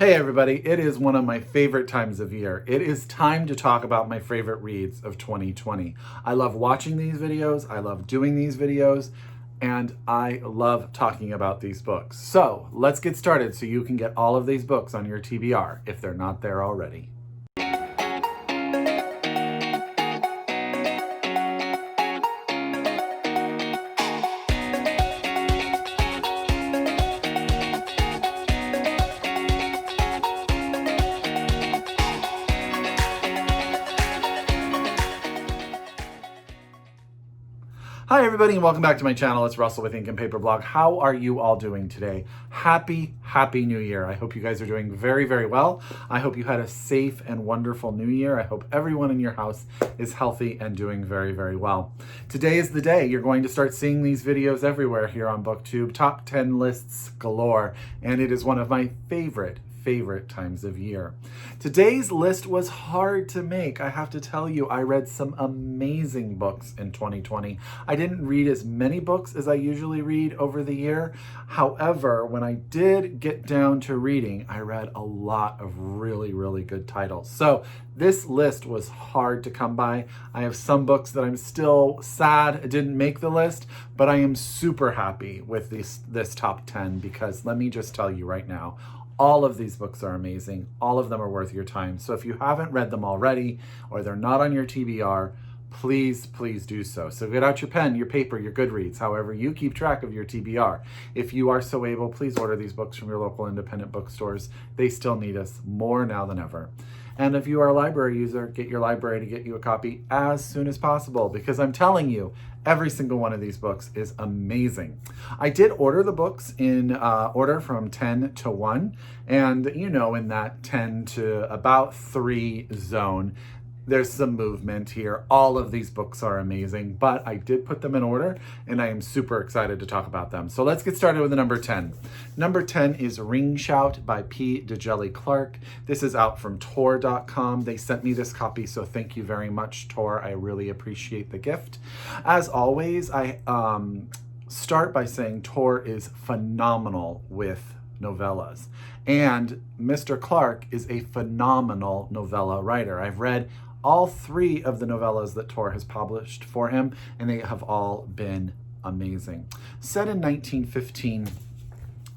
Hey everybody, it is one of my favorite times of year. It is time to talk about my favorite reads of 2020. I love watching these videos, I love doing these videos, and I love talking about these books. So let's get started so you can get all of these books on your TBR if they're not there already. Hi everybody and welcome back to my channel. It's Russell with Ink and Paper Blog. How are you all doing today? Happy New Year. I hope you guys are doing very well. I hope you had a safe and wonderful New Year. I hope everyone in your house is healthy and doing very well. Today is the day you're going to start seeing these videos everywhere here on Booktube. Top 10 lists galore, and it is one of my favorite times of year. Today's list was hard to make. I have to tell you, I read some amazing books in 2020. I didn't read as many books as I usually read over the year. However, when I did get down to reading, I read a lot of really good titles. So this list was hard to come by. I have some books that I'm still sad didn't make the list, but I am super happy with this top 10 because let me just tell you right now, all of these books are amazing. All of them are worth your time. So if you haven't read them already or they're not on your TBR, please do so. So get out your pen, your paper, your Goodreads, however you keep track of your TBR. If you are so able, please order these books from your local independent bookstores. They still need us more now than ever. And if you are a library user, get your library to get you a copy as soon as possible because I'm telling you, every single one of these books is amazing. I did order the books in order from 10 to 1. And you know, in that 10 to about 3 zone, there's some movement here. All of these books are amazing, but I did put them in order and I am super excited to talk about them. So let's get started with the number 10. Number 10 is Ring Shout by P. Djeli Clark. This is out from Tor.com. They sent me this copy, so thank you very much, Tor. I really appreciate the gift. As always, I start by saying Tor is phenomenal with novellas. And Mr. Clark is a phenomenal novella writer. I've read all 3 of the novellas that Tor has published for him, and they have all been amazing. Set in 1915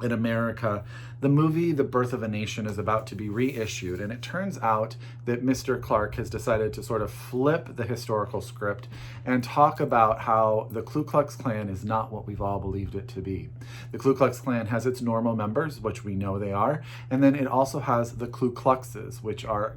in America, the movie The Birth of a Nation is about to be reissued, and it turns out that Mr. Clark has decided to sort of flip the historical script and talk about how the Ku Klux Klan is not what we've all believed it to be. The Ku Klux Klan has its normal members, which we know they are, and then it also has the Ku Kluxes, which are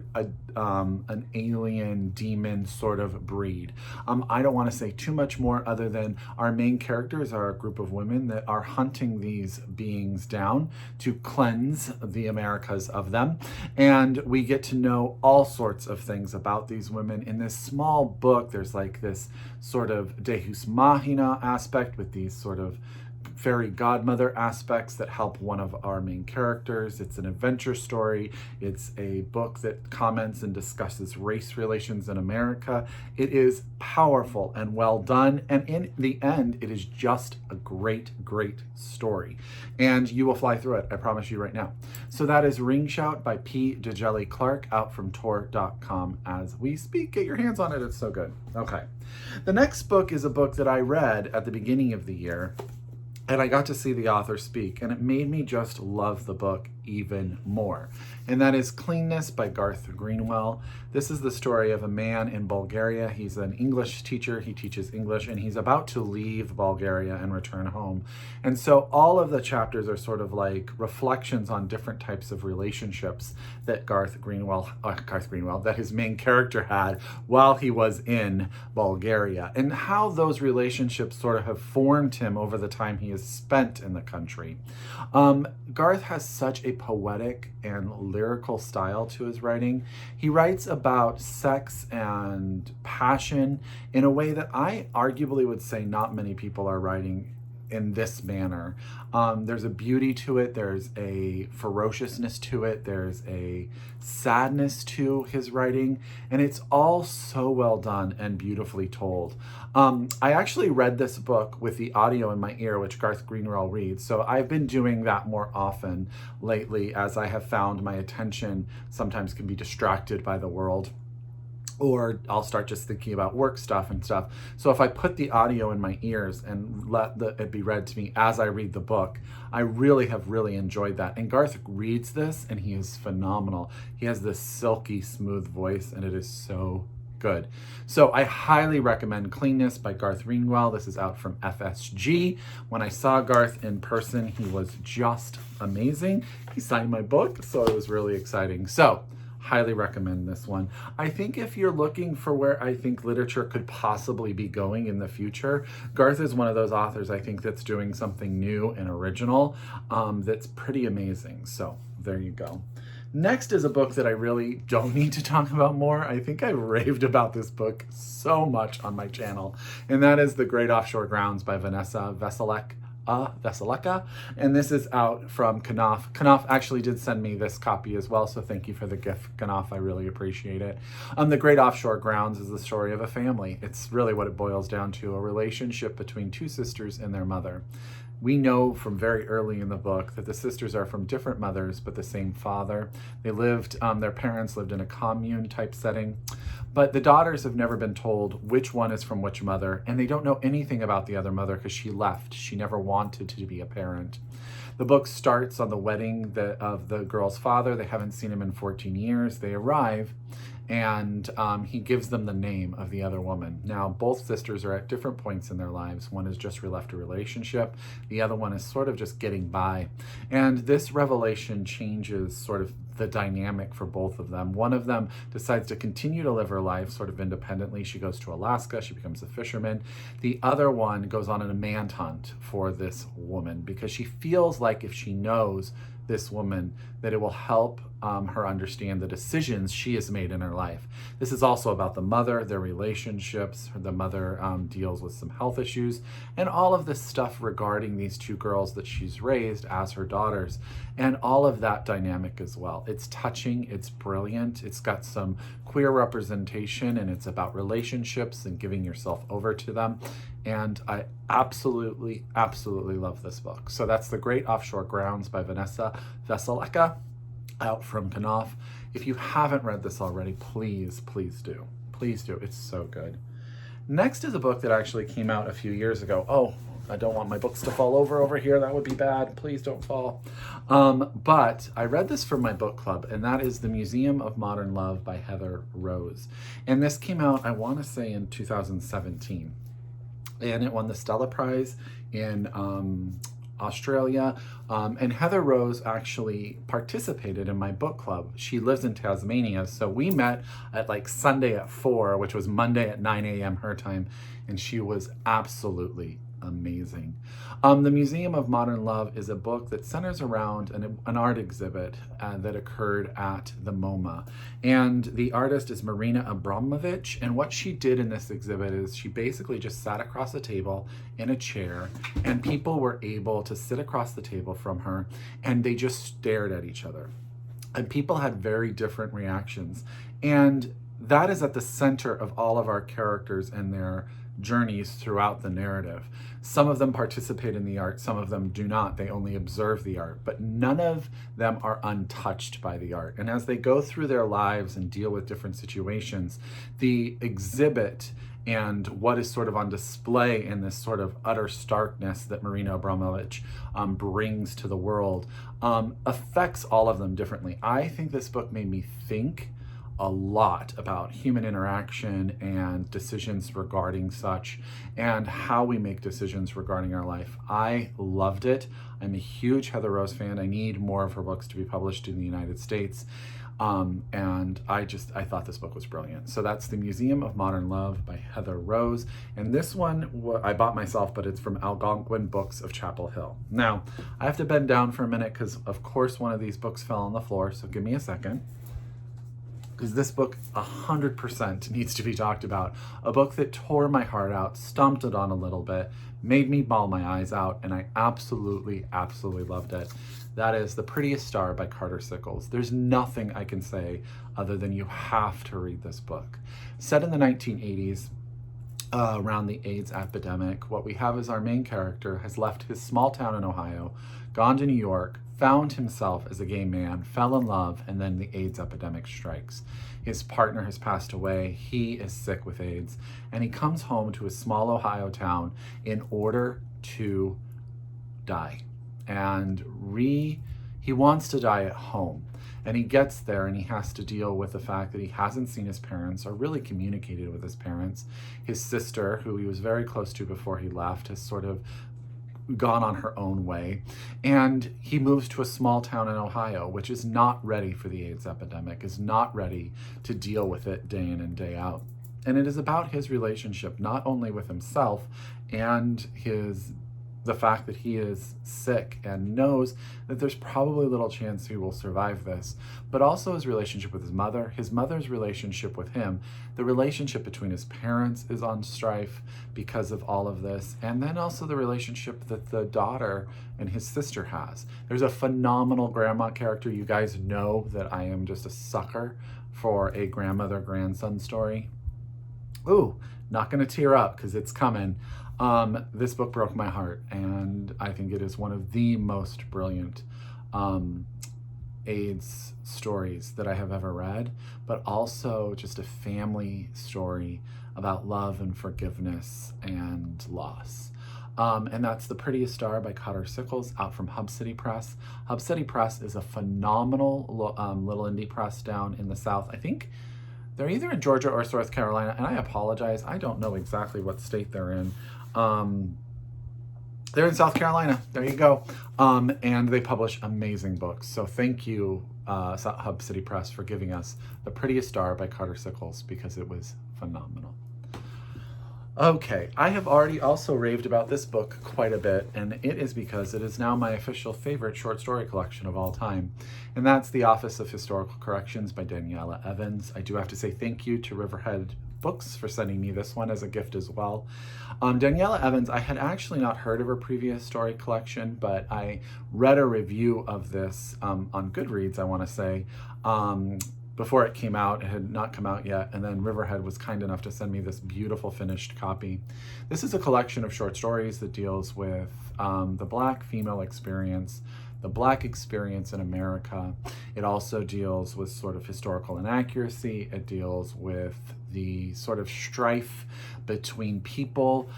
an alien demon sort of breed. I don't want to say too much more other than our main characters are a group of women that are hunting these beings down to cleanse the Americas of them. And we get to know all sorts of things about these women. In this small book, there's like this sort of Deus Machina aspect with these sort of fairy godmother aspects that help one of our main characters. It's an adventure story. It's a book that comments and discusses race relations in America. It is powerful and well done. And in the end, it is just a great story. And you will fly through it, I promise you right now. So that is Ring Shout by P. Djeli Clark out from Tor.com as we speak. Get your hands on it, it's so good. Okay. The next book is a book that I read at the beginning of the year, and I got to see the author speak, and it made me just love the book even more. And that is Cleanness by Garth Greenwell. This is the story of a man in Bulgaria. He's an English teacher. He teaches English, and he's about to leave Bulgaria and return home. And so all of the chapters are sort of like reflections on different types of relationships that that his main character had while he was in Bulgaria, and how those relationships sort of have formed him over the time he has spent in the country. Garth has such a poetic and lyrical style to his writing. He writes about sex and passion in a way that I arguably would say not many people are writing in this manner. There's a beauty to it, there's a ferociousness to it, there's a sadness to his writing, and it's all so well done and beautifully told. I actually read this book with the audio in my ear, which Garth Greenwell reads, so I've been doing that more often lately, as I have found my attention sometimes can be distracted by the world, or I'll start just thinking about work stuff and stuff. So if I put the audio in my ears and let it be read to me as I read the book, I really have enjoyed that. And Garth reads this and he is phenomenal. He has this silky smooth voice and it is so good. So I highly recommend Cleanness by Garth Greenwell. This is out from FSG. When I saw Garth in person, he was just amazing. He signed my book, so it was really exciting. So highly recommend this one. I think if you're looking for where I think literature could possibly be going in the future, Garth is one of those authors I think that's doing something new and original that's pretty amazing. So there you go. Next is a book that I really don't need to talk about more. I think I raved about this book so much on my channel, and that is The Great Offshore Grounds by Vanessa Veselka, and this is out from Knopf. Knopf actually did send me this copy as well, so thank you for the gift, Knopf. I really appreciate it. The Great Offshore Grounds is the story of a family. It's really what it boils down to, a relationship between two sisters and their mother. We know from very early in the book that the sisters are from different mothers, but the same father. They lived, their parents lived in a commune type setting, but the daughters have never been told which one is from which mother, and they don't know anything about the other mother because she left. She never wanted to be a parent. The book starts on the wedding of the girl's father. They haven't seen him in 14 years. They arrive, and he gives them the name of the other woman. Now, both sisters are at different points in their lives. One has just left a relationship. The other one is sort of just getting by. And this revelation changes sort of the dynamic for both of them. One of them decides to continue to live her life sort of independently. She goes to Alaska. She becomes a fisherman. The other one goes on a manhunt for this woman because she feels like if she knows this woman, that it will help her understand the decisions she has made in her life. This is also about the mother, their relationships. The mother deals with some health issues and all of this stuff regarding these two girls that she's raised as her daughters, and all of that dynamic as well. It's touching, it's brilliant, it's got some queer representation, and it's about relationships and giving yourself over to them. And I absolutely love this book. So that's The Great Offshore Grounds by Vanessa Veselka, out from Knopf. If you haven't read this already, please do. Please do. It's so good. Next is a book that actually came out a few years ago. Oh, I don't want my books to fall over here. That would be bad. Please don't fall. But I read this for my book club, and that is The Museum of Modern Love by Heather Rose. And this came out, I want to say, in 2017. And it won the Stella Prize in Australia. And Heather Rose actually participated in my book club. She lives in Tasmania, so we met at like Sunday at 4, which was Monday at 9 a.m. her time, and she was absolutely amazing. The Museum of Modern Love is a book that centers around an art exhibit that occurred at the MoMA. And the artist is Marina Abramovich. And what she did in this exhibit is she basically just sat across a table in a chair, and people were able to sit across the table from her, and they just stared at each other. And people had very different reactions. And that is at the center of all of our characters and their journeys throughout the narrative. Some of them participate in the art, some of them do not. They only observe the art, but none of them are untouched by the art. And as they go through their lives and deal with different situations, the exhibit and what is sort of on display in this sort of utter starkness that Marina Abramovich brings to the world affects all of them differently. I think this book made me think a lot about human interaction and decisions regarding such, and how we make decisions regarding our life. I loved it. I'm a huge Heather Rose fan. I need more of her books to be published in the United States. And I thought this book was brilliant. So that's The Museum of Modern Love by Heather Rose. And this one I bought myself, but it's from Algonquin Books of Chapel Hill. Now, I have to bend down for a minute because, of course, one of these books fell on the floor. So give me a second. because this book 100% needs to be talked about. A book that tore my heart out, stomped it on a little bit, made me bawl my eyes out, and I absolutely, absolutely loved it. That is The Prettiest Star by Carter Sickels. There's nothing I can say other than you have to read this book. Set in the 1980s, around the AIDS epidemic, what we have is our main character has left his small town in Ohio, gone to New York, found himself as a gay man, fell in love, and then the AIDS epidemic strikes. His partner has passed away, he is sick with AIDS, and he comes home to his small Ohio town in order to die. And he wants to die at home. And he gets there and he has to deal with the fact that he hasn't seen his parents or really communicated with his parents. His sister, who he was very close to before he left, has sort of gone on her own way. And he moves to a small town in Ohio, which is not ready for the AIDS epidemic, is not ready to deal with it day in and day out. And it is about his relationship, not only with himself and the fact that he is sick and knows that there's probably little chance he will survive this, but also his relationship with his mother's relationship with him, the relationship between his parents is on strife because of all of this, and then also the relationship that the daughter and his sister has. There's a phenomenal grandma character. You guys know that I am just a sucker for a grandmother-grandson story. Ooh, not gonna tear up because it's coming. This book broke my heart, and I think it is one of the most brilliant AIDS stories that I have ever read, but also just a family story about love and forgiveness and loss. And that's The Prettiest Star by Carter Sickels, out from Hubcity Press. Hubcity Press is a phenomenal little indie press down in the South. I think they're either in Georgia or South Carolina, and I apologize, I don't know exactly what state they're in. They're in South Carolina, there you go. And they publish amazing books. So thank you, Hubcity Press, for giving us The Prettiest Star by Carter Sickels, because it was phenomenal. Okay, I have already also raved about this book quite a bit, and it is because it is now my official favorite short story collection of all time. And that's The Office of Historical Corrections by Danielle Evans. I do have to say thank you to Riverhead Books for sending me this one as a gift as well. Danielle Evans, I had actually not heard of her previous story collection, but I read a review of this on Goodreads, I want to say, before it came out. It had not come out yet, and then Riverhead was kind enough to send me this beautiful finished copy. This is a collection of short stories that deals with the Black female experience, the Black experience in America. It also deals with sort of historical inaccuracy. It deals with the sort of strife between people.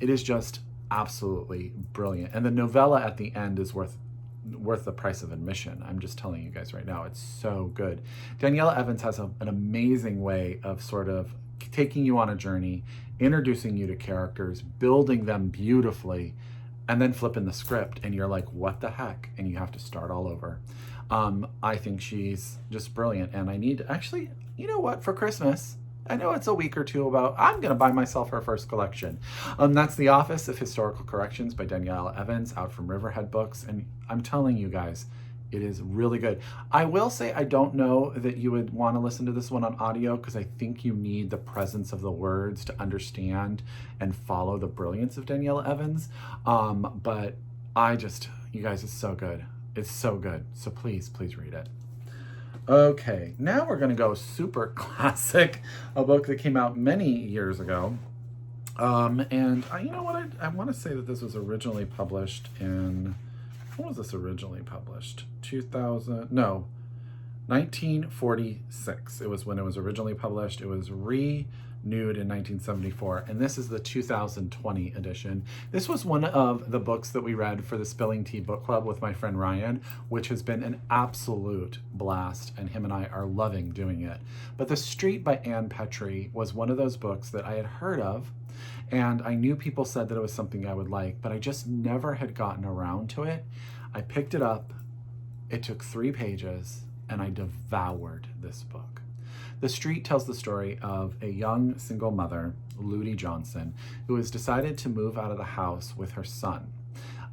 It is just absolutely brilliant. And the novella at the end is worth the price of admission. I'm just telling you guys right now, it's so good. Danielle Evans has an amazing way of sort of taking you on a journey, introducing you to characters, building them beautifully, and then flipping the script and you're like, what the heck? And you have to start all over. I think she's just brilliant, and I need, actually, you know what, for Christmas, I know it's a week or two about, I'm gonna buy myself her first collection. That's The Office of Historical Corrections by Danielle Evans, out from Riverhead Books, and I'm telling you guys, it is really good. I will say I don't know that you would want to listen to this one on audio, because I think you need the presence of the words to understand and follow the brilliance of Danielle Evans. But you guys, it's so good. It's so good. So please, please read it. Okay, now we're going to go super classic, a book that came out many years ago. And you know what? I want to say that this was originally published in, when was this originally published? 1946. It was when it was originally published. It was renewed in 1974, and this is the 2020 edition. This was one of the books that we read for the Spilling Tea Book Club with my friend Ryan, which has been an absolute blast, and him and I are loving doing it. But The Street by Anne Petry was one of those books that I had heard of, and I knew people said that it was something I would like, but I just never had gotten around to it. I picked it up, it took 3 pages, and I devoured this book. The Street tells the story of a young single mother, Ludi Johnson, who has decided to move out of the house with her son.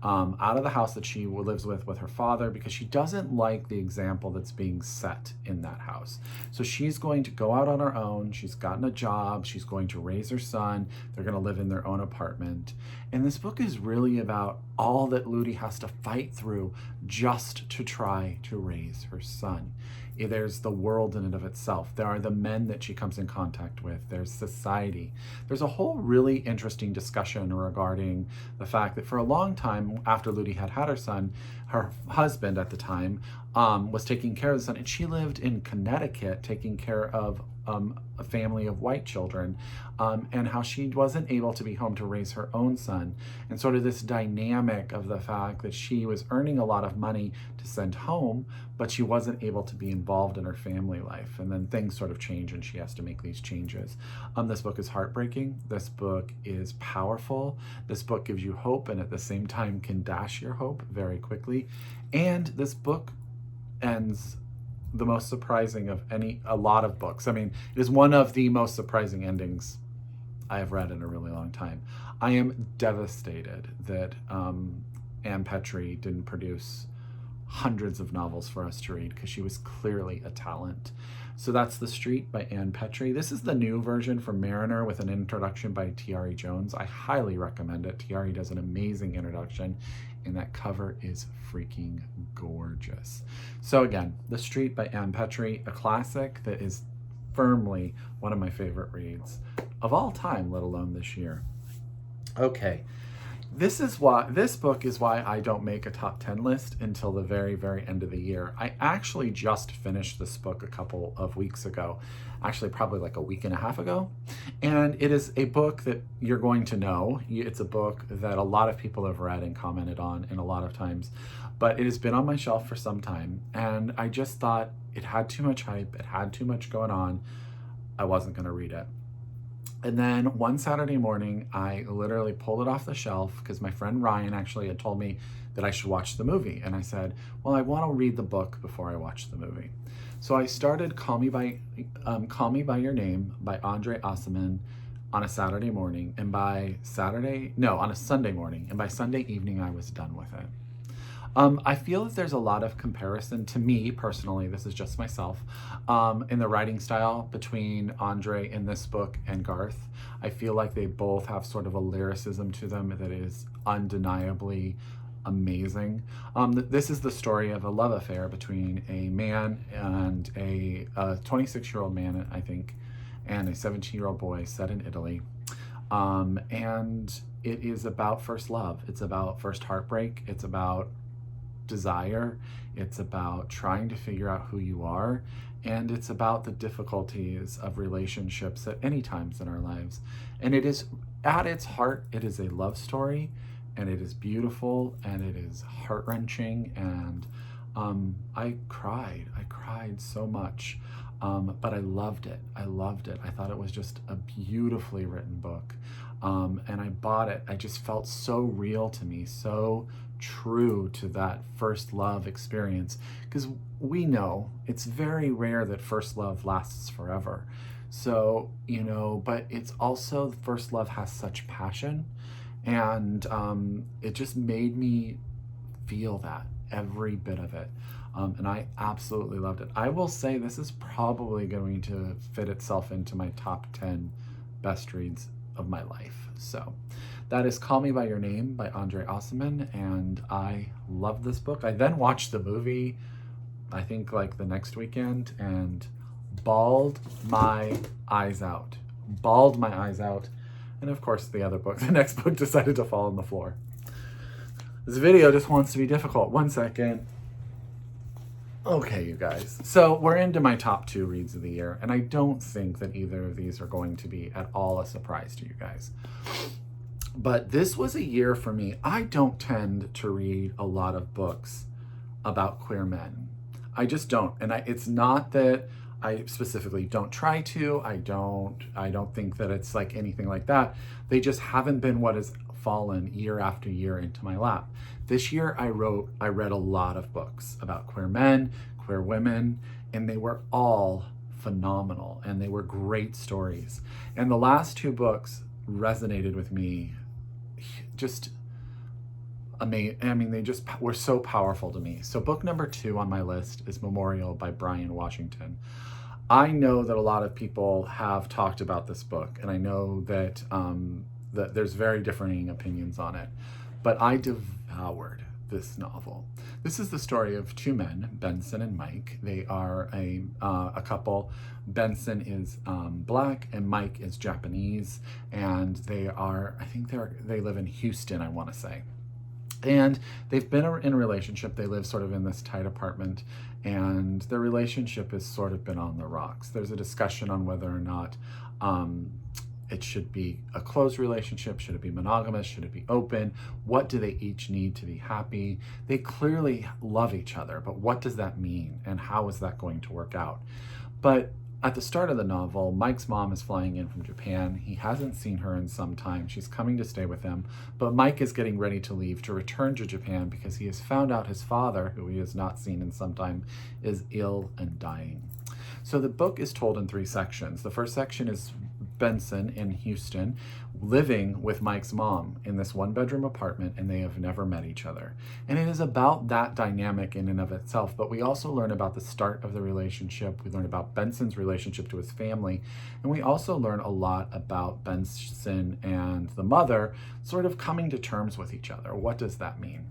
out of the house that she lives with her father, because she doesn't like the example that's being set in that house. So she's going to go out on her own. She's gotten a job. She's going to raise her son. They're going to live in their own apartment. And this book is really about all that Ludi has to fight through just to try to raise her son. There's the world in and of itself. There are the men that she comes in contact with. There's society. There's a whole really interesting discussion regarding the fact that for a long time after Ludi had her son, her husband at the time was taking care of the son, and she lived in Connecticut taking care of a family of white children, and how she wasn't able to be home to raise her own son, and sort of this dynamic of the fact that she was earning a lot of money to send home, but she wasn't able to be involved in her family life. And then things sort of change and she has to make these changes. This book is heartbreaking. This book is powerful. This book gives you hope and at the same time can dash your hope very quickly. And this book ends the most surprising of a lot of books. I mean, it is one of the most surprising endings I have read in a really long time. I am devastated that Ann Petry didn't produce hundreds of novels for us to read, because she was clearly a talent. So that's The Street by Ann Petry. This is the new version from Mariner with an introduction by T.R.E. Jones. I highly recommend it. T.R.E. does an amazing introduction, and that cover is freaking gorgeous. So again, The Street by Ann Petry, a classic that is firmly one of my favorite reads of all time, let alone this year. Okay. This book is why I don't make a top 10 list until the very, very end of the year. I actually just finished this book a couple of weeks ago, actually probably like a week and a half ago. And it is a book that you're going to know. It's a book that a lot of people have read and commented on and a lot of times, but it has been on my shelf for some time. And I just thought it had too much hype. It had too much going on. I wasn't going to read it. And then one Saturday morning, I literally pulled it off the shelf because my friend Ryan actually had told me that I should watch the movie. And I said, well, I want to read the book before I watch the movie. So I started Call Me By Your Name by Andre Aciman on a Saturday morning. And on a Sunday morning. And by Sunday evening, I was done with it. I feel that there's a lot of comparison to me personally, this is just myself, in the writing style between Andre in this book and Garth. I feel like they both have sort of a lyricism to them that is undeniably amazing. This is the story of a love affair between a man and a 26-year-old man, I think, and a 17-year-old boy set in Italy. And it is about first love. It's about first heartbreak. It's about desire. It's about trying to figure out who you are. And it's about the difficulties of relationships at any times in our lives. And it is, at its heart, it is a love story, and it is beautiful, and it is heart-wrenching. And I cried so much. But I loved it. I thought it was just a beautifully written book. And I bought it. I just felt so real to me, so true to that first love experience, because we know it's very rare that first love lasts forever. So, but it's also, first love has such passion, and it just made me feel that, every bit of it. And I absolutely loved it. I will say this is probably going to fit itself into my top 10 best reads of my life. So that is Call Me By Your Name by Andre Aciman, and I love this book. I then watched the movie, I think like the next weekend, and bawled my eyes out. And of course the next book decided to fall on the floor. This video just wants to be difficult. 1 second. Okay, you guys. So we're into my top 2 reads of the year, and I don't think that either of these are going to be at all a surprise to you guys. But this was a year for me. I don't tend to read a lot of books about queer men. I just don't. And it's not that I specifically don't try to. I don't think that it's like anything like that. They just haven't been what has fallen year after year into my lap. This year I read a lot of books about queer men, queer women, and they were all phenomenal, and they were great stories. And the last 2 books resonated with me just amazing. I mean, they just were so powerful to me. So book number 2 on my list is Memorial by Brian Washington. I know that a lot of people have talked about this book, and I know that, that there's very differing opinions on it, but I devoured this novel. This is the story of 2 men, Benson and Mike. They are a couple. Benson is black and Mike is Japanese, and they are, I think they live in Houston, I want to say. And they've been in a relationship. They live sort of in this tight apartment, and their relationship has sort of been on the rocks. There's a discussion on whether or not it should be a closed relationship. Should it be monogamous? Should it be open? What do they each need to be happy? They clearly love each other, but what does that mean? And how is that going to work out? But at the start of the novel, Mike's mom is flying in from Japan. He hasn't seen her in some time. She's coming to stay with him, but Mike is getting ready to leave to return to Japan because he has found out his father, who he has not seen in some time, is ill and dying. So the book is told in 3 sections. The first section is Benson in Houston living with Mike's mom in this 1-bedroom apartment, and they have never met each other. And it is about that dynamic in and of itself, but we also learn about the start of the relationship. We learn about Benson's relationship to his family, and we also learn a lot about Benson and the mother sort of coming to terms with each other. What does that mean?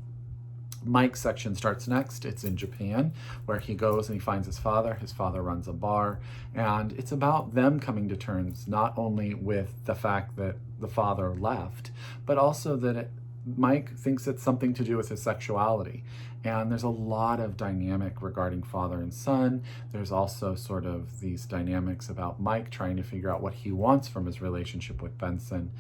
Mike's section starts next. It's in Japan, where he goes and he finds his father. His father runs a bar, and it's about them coming to terms not only with the fact that the father left, but also that Mike thinks it's something to do with his sexuality. And there's a lot of dynamic regarding father and son. There's also sort of these dynamics about Mike trying to figure out what he wants from his relationship with Benson,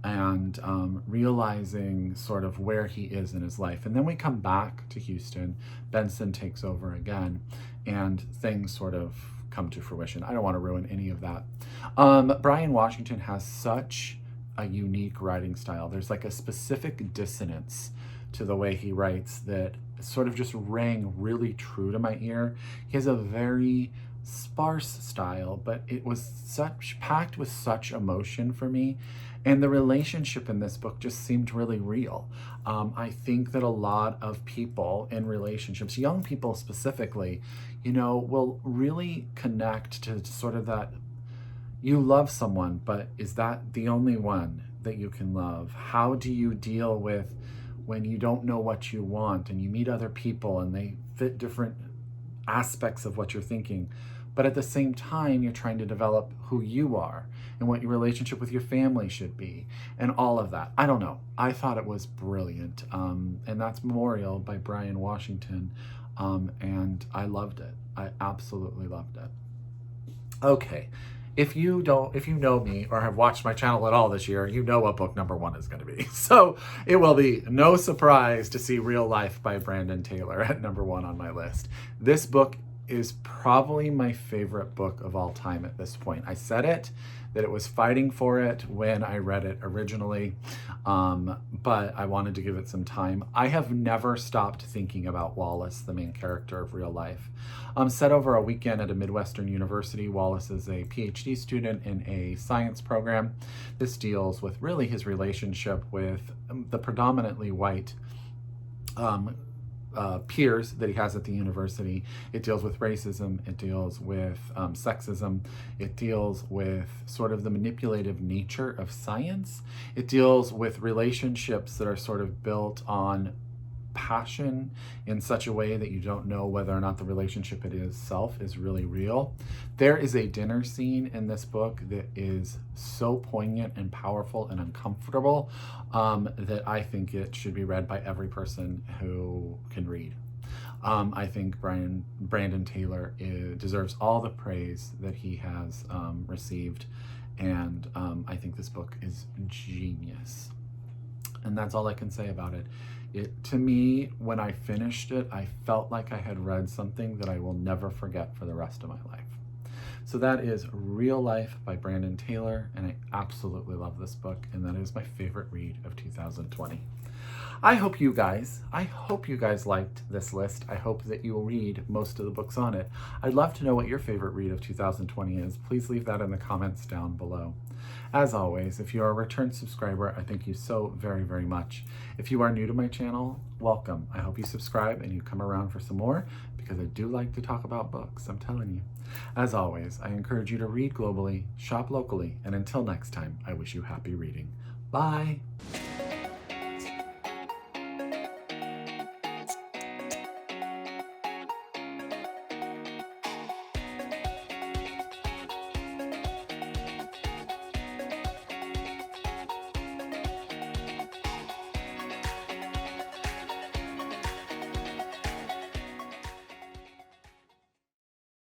and realizing sort of where he is in his life. And then we come back to Houston. Benson takes over again, and things sort of come to fruition. I don't want to ruin any of that. Brian Washington has such a unique writing style. There's like a specific dissonance to the way he writes that sort of just rang really true to my ear. He has a very sparse style, but it was packed with such emotion for me. And the relationship in this book just seemed really real. I think that a lot of people in relationships, young people specifically, will really connect to sort of that, you love someone, but is that the only one that you can love? How do you deal with when you don't know what you want and you meet other people and they fit different aspects of what you're thinking, but at the same time, you're trying to develop who you are and what your relationship with your family should be and all of that. I don't know. I thought it was brilliant. And that's Memorial by Brian Washington. And I loved it. I absolutely loved it. Okay. If you know me or have watched my channel at all this year, you know what book number 1 is going to be. So it will be no surprise to see Real Life by Brandon Taylor at number 1 on my list. This book is probably my favorite book of all time at this point. I said it, that it was fighting for it when I read it originally, but I wanted to give it some time. I have never stopped thinking about Wallace, the main character of Real Life. Set over a weekend at a Midwestern university, Wallace is a PhD student in a science program. This deals with really his relationship with the predominantly white peers that he has at the university. It deals with racism, it deals with sexism, it deals with sort of the manipulative nature of science, it deals with relationships that are sort of built on passion in such a way that you don't know whether or not the relationship itself is really real. There is a dinner scene in this book that is so poignant and powerful and uncomfortable that I think it should be read by every person who can read. I think Brandon Taylor deserves all the praise that he has received, and I think this book is genius. And that's all I can say about it. To me, when I finished it, I felt like I had read something that I will never forget for the rest of my life. So that is Real Life by Brandon Taylor, and I absolutely love this book, and that is my favorite read of 2020. I hope you guys liked this list. I hope that you'll read most of the books on it. I'd love to know what your favorite read of 2020 is. Please leave that in the comments down below. As always, if you're a return subscriber, I thank you so very, very much. If you are new to my channel, welcome. I hope you subscribe and you come around for some more, because I do like to talk about books, I'm telling you. As always, I encourage you to read globally, shop locally, and until next time, I wish you happy reading. Bye.